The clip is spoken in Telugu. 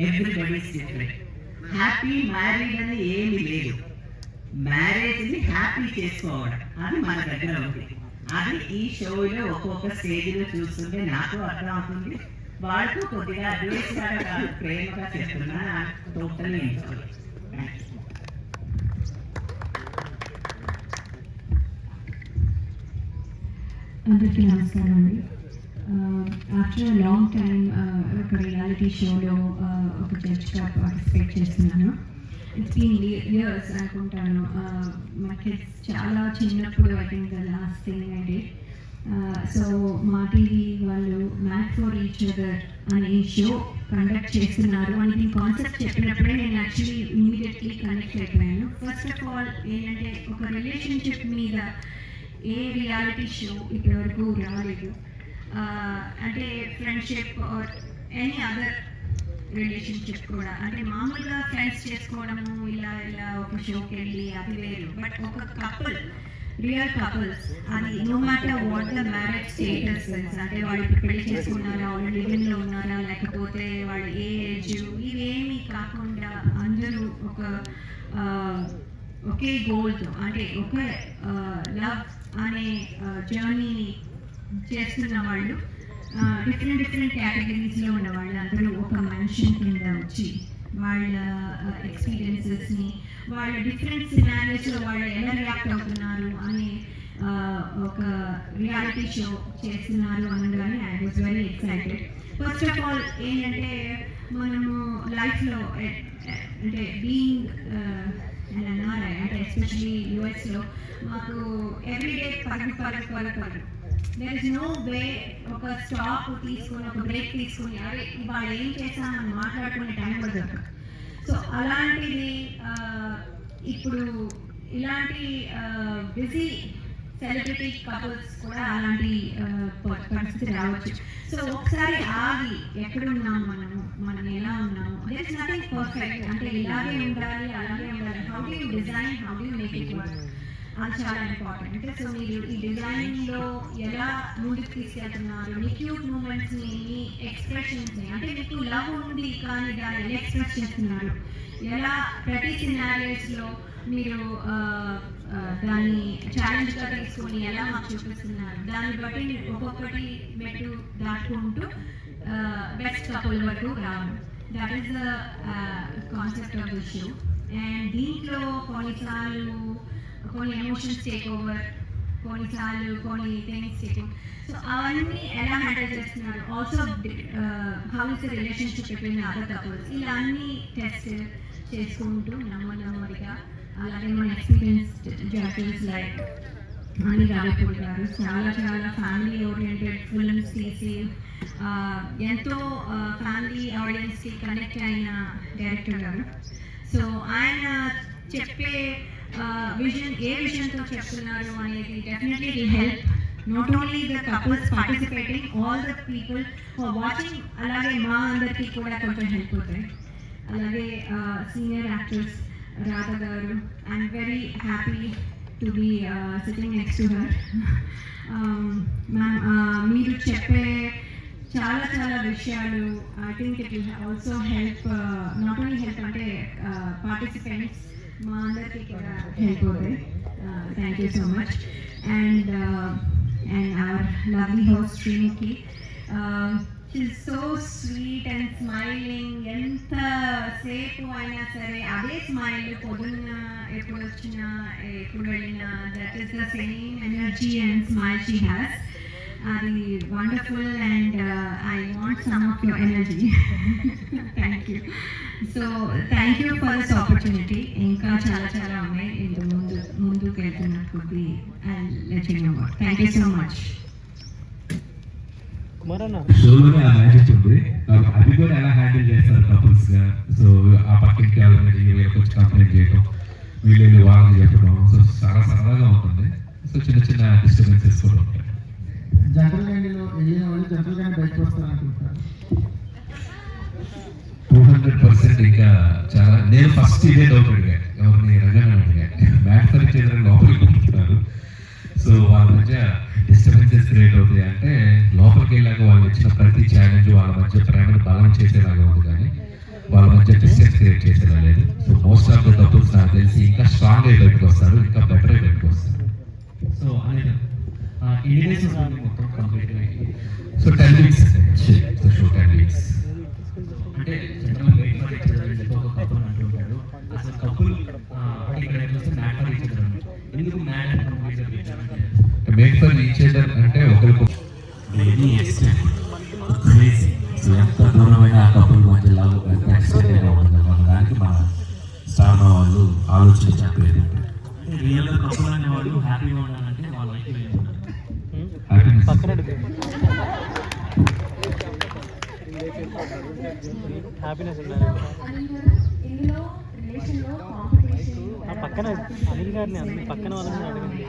Everybody's different. హ్యాపీ మ్యారీడ్ అని ఏమి లేదు. మ్యారేజ్ని హ్యాపీ చేసుకోవడం అది మన దగ్గర ఉంది. అది ఈ షోలో ఒక్కొక్క స్టేజ్లో చూస్తుంటే నాకు అర్థం అవుతుంది. వాళ్ళతో కొద్దిగా అడ్వైస్గా కాదు, ప్రేమగా చెప్తున్నా. నాకు టోటల్లీ ఎంజాయ్. అందరికీ నమస్కారం అండి. ఆఫ్టర్ లాంగ్ టైం ఒక రియాలిటీ షోలో ఒక జడ్జ్గా పార్టిసిపేట్ చేస్తున్నాను. ఇట్స్ బీన్ ఇయర్స్ అనుకుంటాను. మా కిడ్స్ చాలా చిన్నప్పుడు I think the last thing I did. So మా టీవీ వాళ్ళు మ్యాట్ ఫర్ ఈచ్ అదర్ అనే షో కండక్ట్ చేస్తున్నారు అని దీని కాన్సెప్ట్ చెప్పినప్పుడే నేను యాక్చువల్లీ ఇమీడియట్లీ కనెక్ట్ అయిపోయాను. ఫస్ట్ ఆఫ్ ఆల్ ఏంటంటే ఒక రిలేషన్షిప్ మీద ఏ రియాలిటీ షో ఇప్పటివరకు రాలేదు. అంటే friendship or any other relationship కూడా, అంటే మామూలుగా ఫ్రెండ్స్ చేసుకోవడము ఇలా ఇలా ఒక షోకి వెళ్ళి అది వేరు. బట్ ఒక కపుల్, రియల్ కపుల్స్, అది no matter what the marriage status, అంటే వాళ్ళు ఇప్పుడు పెళ్లి చేసుకున్నారా, వాళ్ళు లివింగ్లో ఉన్నారా, లేకపోతే వాళ్ళు ఏ ఏజ్, ఇవేమీ కాకుండా అందరూ ఒకే గోల్తో, అంటే ఒక లవ్ అనే జర్నీని చేస్తున్న వాళ్ళు, డిఫరెంట్ కేటగిరీస్లో ఉన్న వాళ్ళు అందరూ ఒక మెన్షన్ కింద వచ్చి వాళ్ళ ఎక్స్పీరియన్సెస్ని, వాళ్ళ డిఫరెంట్ సినారియోస్లో వాళ్ళు ఎలా రియాక్ట్ అవుతున్నారు అనే ఒక రియాలిటీ షో చేస్తున్నారు అనగానే I was very excited. First of all ఏంటంటే మనము లైఫ్లో అంటే బీయింగ్ అండ్ అన్నారా, అంటే ఎస్పెషలీ యూఎస్లో మాకు ఎవ్రీడే పరుగు. దెర్ ఇస్ నో వే ఒక స్టాప్ తీసుకొని, ఒక బ్రేక్ తీసుకొని అరే ఇవాళ ఏం చేస్తామని మాట్లాడుకునే టైం పడుతుంది. సో అలాంటిది ఇప్పుడు ఇలాంటి బిజీ సెలబ్రిటీ కపుల్స్ కూడా అలాంటి పరిస్థితి రావచ్చు. సో ఒకసారి ఆగి ఎక్కడున్నాం మనం ఎలా ఉన్నాము, దేర్ ఇస్ నథింగ్ పర్ఫెక్ట్, అంటే ఇలాగే ఉండాలి అలాగే ఉండాలి. How do you design, how do you make it work, అది చాలా ఇంపార్టెంట్. సో మీరు ఈ డిజైనింగ్లో ఎలా ముందుకు తీసుకెళ్తున్నారు, మీ క్యూట్ మూమెంట్స్ని, మీ ఎక్స్ప్రెషన్స్ని, అంటే మీకు లవ్ ఉంది కానీ దాన్ని ఎలా ఎక్స్ప్రెస్ చేస్తున్నారు, ఎలా ప్రతి సినారియోస్లో మీరు దాన్ని ఛాలెంజ్గా తీసుకొని ఎలా మాకు చూపిస్తున్నారు, దాన్ని బట్టి ఒక్కొక్కటి మెట్టు దాటుకుంటూ బెస్ట్ కపుల్ వరకు రావడం. That is the concept of the show. And దీంట్లో కొన్నిసార్లు కొన్ని ఎమోషన్స్ టేక్ ఓవర్, కొన్నిసార్లు కొన్ని థింగ్స్ టేక్ ఓవర్. సో అవన్నీ ఎలా హ్యాండిల్ చేస్తున్నారు, also how is the relationship between other couples, ఇలా అన్నీ టెస్ట్ చేసుకుంటూ నెమ్మదిగా. అలాగే మన experienced judges like Anil Ravipudi గారు చాలా ఫ్యామిలీ ఓరియంటెడ్ ఫిల్మ్స్ తీసి ఎంతో ఫ్యామిలీ ఆడియన్స్కి కనెక్ట్ అయిన డైరెక్టర్ గారు. సో ఆయన చెప్పే విజన్, ఏ విజన్తో చెప్తున్నారు అనేది definitely will help not only the couples participating, all the people who are watching. అలాగే మా అందరికీ కూడా కొంచెం హెల్ప్ అవుతాయి. అలాగే senior actors Radha garu, I'm very happy to be sitting next to her. Ma'am మీరు చెప్పే చాలా విషయాలు I think it will also help, not only help అంటే పార్టిసిపెంట్స్, మా అందరికీ కూడా హెల్ప్ అవుతాయి. Thank you so much. And our lovely host Sreemukhi, she's so sweet and smiling. ఎంతసేపు అయినా సరే అదే స్మైల్, పొద్దున్న ఎప్పుడు వచ్చినా ఎప్పుడు వెళ్ళినా, that is the same energy and smile she has. అది wonderful and I want some of your energy. Thank you. So thank you for this opportunity. ఇంకా చాలా ఉన్నాయి, ఇంత ముందుకు వెళ్తున్న కొద్ది I let you know. Thank you so much. షోలోనే ఆ మ్యాజిక్ ఉంది. అది కూడా ఎలా హ్యాండిల్ చేస్తారు కపుల్స్ గా. సో ఆ పక్కకి వచ్చి కంప్లైంట్ చేయడం, వీళ్ళు వాళ్ళని చెప్పడం, సో చాలా సరదాగా ఉంటుంది. సో చిన్న డిస్టర్బెన్సెస్ కూడా ఉంటాయి. జనరల్ హ్యాండిల్లో ఏదైనా వాళ్ళు జనరల్ హ్యాండ్ బయటకు వస్తారనుకుంటారు. 200% ఇంకా చాలా. నేను ఫస్ట్ ఇదే డౌట్ అడిగా, ఎవరిని రజని అడిగా, మ్యాట్ ఫర్ ఈచ్ అదర్ లోపలికి పంపుతున్నారు. సో వాళ్ళ మధ్య డిస్టర్బెన్సెస్ క్రియేట్ అవుతాయి. అంటే లోపలికి వెళ్ళాక వాళ్ళు ఇచ్చిన ప్రతి ఛాలెంజ్ వాళ్ళ మధ్య ప్రేమను బలం చేసేలాగా ఉంది. కానీ క్రియేట్ చేసేలా లేదు. So most of the couples నాకు తెలిసి ఇంకా స్ట్రాంగ్ అయి బయటకు వస్తారు, ఇంకా బెటర్ అయి బయటకు వస్తారు. సో అనేది ఎన్ని డేస్ ఉంటుంది మొత్తం కంప్లీట్గా? So 10 weeks so show 10 weeks. అంటే general wait for each other ఒక కపుల్ అంటుంటాడు. అసలు కపుల్ ఇక్కడ చూస్తే మ్యాట్ ఫర్ ఈచ్ అదర్ ఎందుకు mat and complete made for each other అంటే ఒకరికి వెరీ ఎక్స్టెంట్ క్రేజీ. సో ఎంత దూరమైన ఆ కపుల్ మధ్య లవ్ ఎంత ఎక్స్టెంట్గా ఉండదు మన దానికి మన స్టార్ మా వాళ్ళు ఆలోచించిన పేరు. రియల్గా కపుల్ అనే వాళ్ళు హ్యాపీగా ఉండాలంటే వాళ్ళ లైఫ్లో ఏముండాలి? హ్యాపీనెస్ ఉండాలి. పక్కన అనిల్ గారిని పక్కన వాళ్ళని అడగండి.